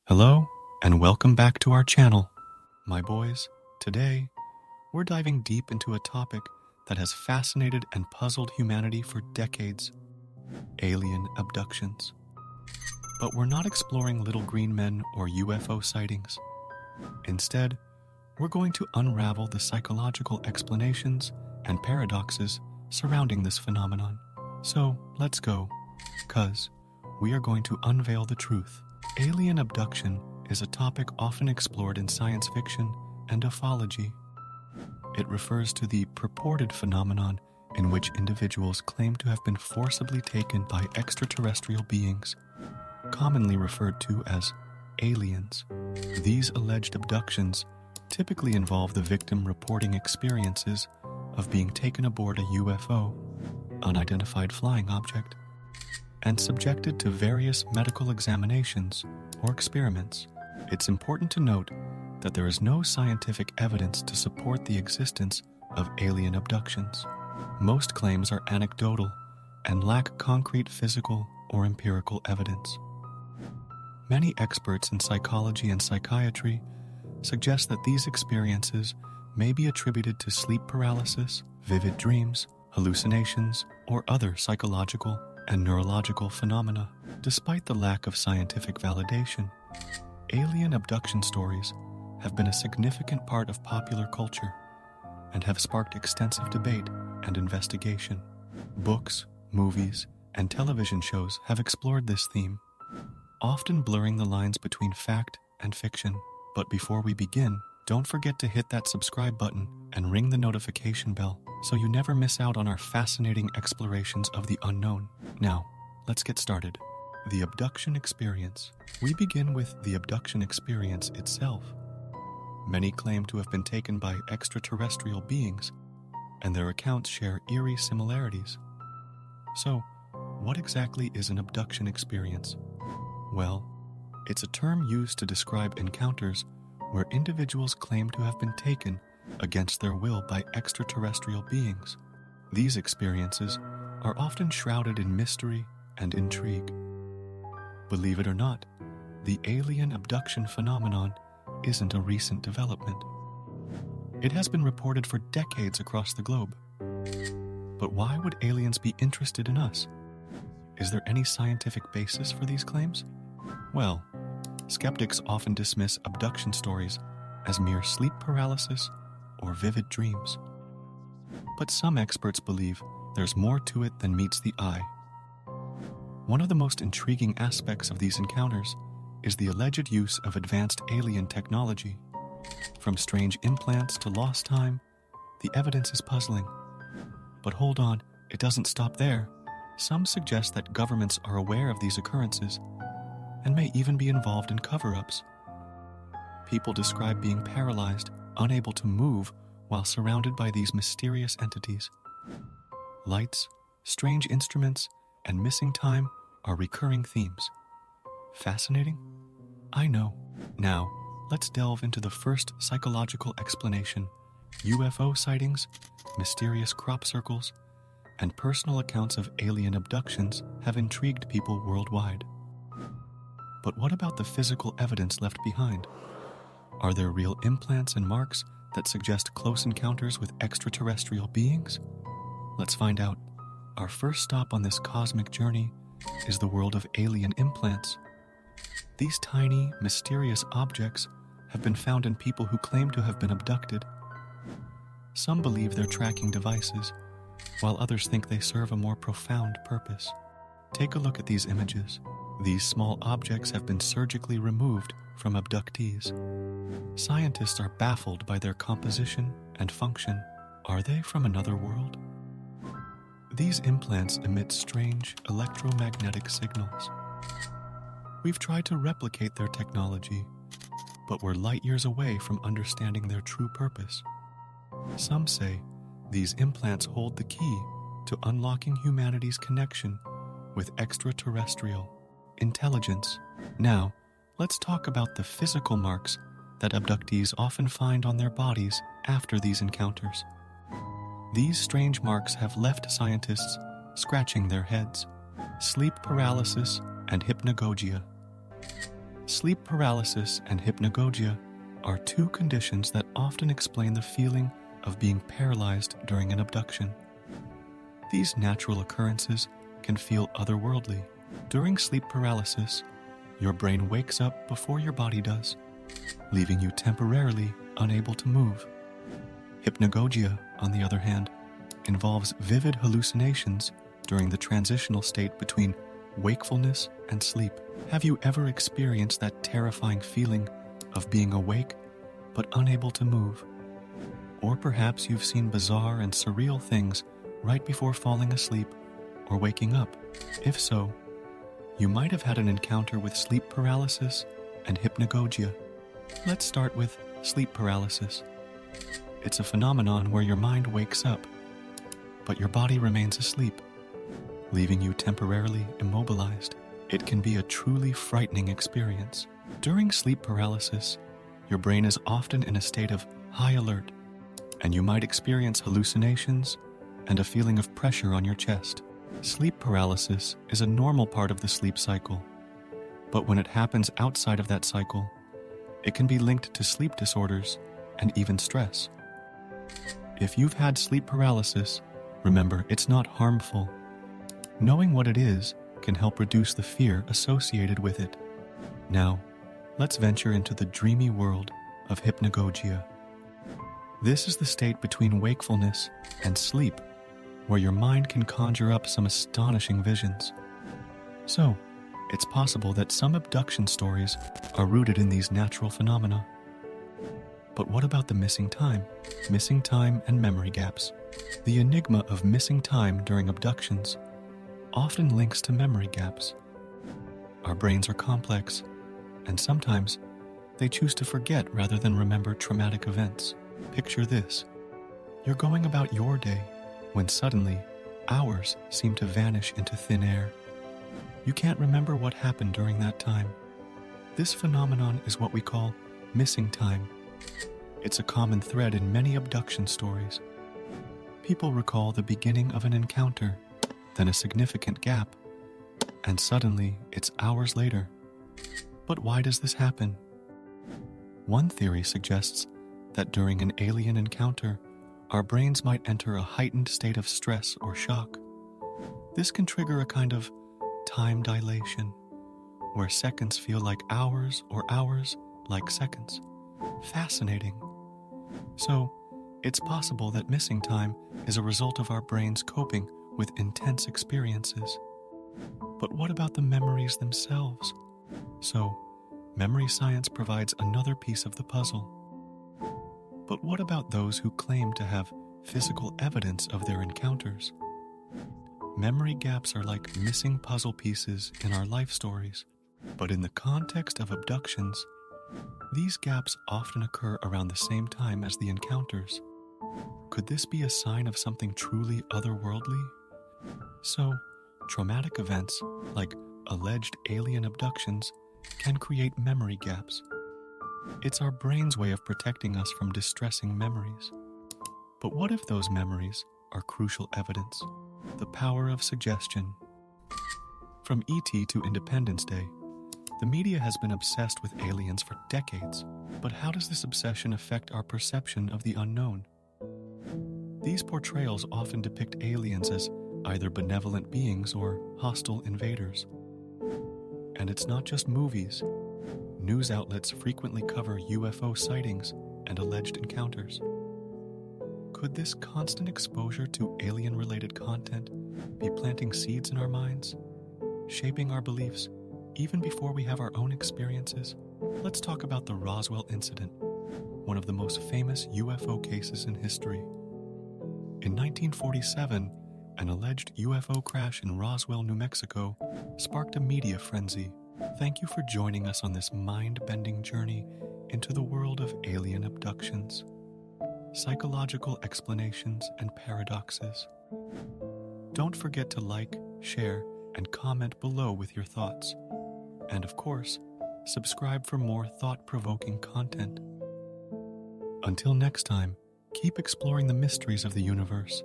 Hello, and welcome back to our channel. My boys, today, we're diving deep into a topic that has fascinated and puzzled humanity for decades: alien abductions. But we're not exploring little green men or UFO sightings. Instead, we're going to unravel the psychological explanations and paradoxes surrounding this phenomenon. So, let's go, 'cause we are going to unveil the truth. Alien abduction is a topic often explored in science fiction and ufology. It refers to the purported phenomenon in which individuals claim to have been forcibly taken by extraterrestrial beings, commonly referred to as aliens. These alleged abductions typically involve the victim reporting experiences of being taken aboard a UFO, unidentified flying object, and subjected to various medical examinations or experiments. It's important to note that there is no scientific evidence to support the existence of alien abductions. Most claims are anecdotal and lack concrete physical or empirical evidence. Many experts in psychology and psychiatry suggest that these experiences may be attributed to sleep paralysis, vivid dreams, hallucinations, or other psychological and neurological phenomena. Despite the lack of scientific validation, alien abduction stories have been a significant part of popular culture and have sparked extensive debate and investigation. Books, movies, and television shows have explored this theme, often blurring the lines between fact and fiction. But before we begin, don't forget to hit that subscribe button and ring the notification bell so you never miss out on our fascinating explorations of the unknown. Now, let's get started. The abduction experience. We begin with the abduction experience itself. Many claim to have been taken by extraterrestrial beings, and their accounts share eerie similarities. So, what exactly is an abduction experience? Well, it's a term used to describe encounters where individuals claim to have been taken against their will by extraterrestrial beings. These experiences are often shrouded in mystery and intrigue. Believe it or not, the alien abduction phenomenon isn't a recent development. It has been reported for decades across the globe. But why would aliens be interested in us? Is there any scientific basis for these claims? Well, skeptics often dismiss abduction stories as mere sleep paralysis or vivid dreams. But some experts believe there's more to it than meets the eye. One of the most intriguing aspects of these encounters is the alleged use of advanced alien technology. From strange implants to lost time, the evidence is puzzling. But hold on, it doesn't stop there. Some suggest that governments are aware of these occurrences and may even be involved in cover-ups. People describe being paralyzed, unable to move while surrounded by these mysterious entities. Lights, strange instruments, and missing time are recurring themes. Fascinating? I know. Now, let's delve into the first psychological explanation. UFO sightings, mysterious crop circles, and personal accounts of alien abductions have intrigued people worldwide. But what about the physical evidence left behind? Are there real implants and marks that suggest close encounters with extraterrestrial beings? Let's find out. Our first stop on this cosmic journey is the world of alien implants. These tiny, mysterious objects have been found in people who claim to have been abducted. Some believe they're tracking devices, while others think they serve a more profound purpose. Take a look at these images. These small objects have been surgically removed from abductees. Scientists are baffled by their composition and function. Are they from another world? These implants emit strange electromagnetic signals. We've tried to replicate their technology, but we're light years away from understanding their true purpose. Some say these implants hold the key to unlocking humanity's connection with extraterrestrial intelligence. Now, let's talk about the physical marks that abductees often find on their bodies after these encounters. These strange marks have left scientists scratching their heads: sleep paralysis and hypnagogia. Sleep paralysis and hypnagogia are two conditions that often explain the feeling of being paralyzed during an abduction. These natural occurrences can feel otherworldly. During sleep paralysis, your brain wakes up before your body does, leaving you temporarily unable to move. Hypnagogia, on the other hand, involves vivid hallucinations during the transitional state between wakefulness and sleep. Have you ever experienced that terrifying feeling of being awake but unable to move? Or perhaps you've seen bizarre and surreal things right before falling asleep or waking up. If so, you might have had an encounter with sleep paralysis and hypnagogia. Let's start with sleep paralysis. It's a phenomenon where your mind wakes up, but your body remains asleep, leaving you temporarily immobilized. It can be a truly frightening experience. During sleep paralysis, your brain is often in a state of high alert, and you might experience hallucinations and a feeling of pressure on your chest. Sleep paralysis is a normal part of the sleep cycle, but when it happens outside of that cycle, it can be linked to sleep disorders and even stress. If you've had sleep paralysis, remember it's not harmful. Knowing what it is can help reduce the fear associated with it. Now, let's venture into the dreamy world of hypnagogia. This is the state between wakefulness and sleep, where your mind can conjure up some astonishing visions. So, it's possible that some abduction stories are rooted in these natural phenomena. But what about the missing time and memory gaps? The enigma of missing time during abductions often links to memory gaps. Our brains are complex, and sometimes they choose to forget rather than remember traumatic events. Picture this. You're going about your day when suddenly hours seem to vanish into thin air. You can't remember what happened during that time. This phenomenon is what we call missing time. It's a common thread in many abduction stories. People recall the beginning of an encounter, then a significant gap, and suddenly it's hours later. But why does this happen? One theory suggests that during an alien encounter, our brains might enter a heightened state of stress or shock. This can trigger a kind of time dilation, where seconds feel like hours or hours like seconds. Fascinating. So, it's possible that missing time is a result of our brains coping with intense experiences. But what about the memories themselves? So, memory science provides another piece of the puzzle. But what about those who claim to have physical evidence of their encounters? Memory gaps are like missing puzzle pieces in our life stories. But in the context of abductions, these gaps often occur around the same time as the encounters. Could this be a sign of something truly otherworldly? So, traumatic events, like alleged alien abductions, can create memory gaps. It's our brain's way of protecting us from distressing memories. But what if those memories are crucial evidence? The power of suggestion. From E.T. to Independence Day, the media has been obsessed with aliens for decades. But how does this obsession affect our perception of the unknown? These portrayals often depict aliens as either benevolent beings or hostile invaders. And it's not just movies. News outlets frequently cover UFO sightings and alleged encounters. Could this constant exposure to alien-related content be planting seeds in our minds, shaping our beliefs even before we have our own experiences? Let's talk about the Roswell incident, one of the most famous UFO cases in history. In 1947, an alleged UFO crash in Roswell, New Mexico, sparked a media frenzy. Thank you for joining us on this mind-bending journey into the world of alien abductions, psychological explanations, and paradoxes. Don't forget to like, share, and comment below with your thoughts. And of course, subscribe for more thought-provoking content. Until next time, keep exploring the mysteries of the universe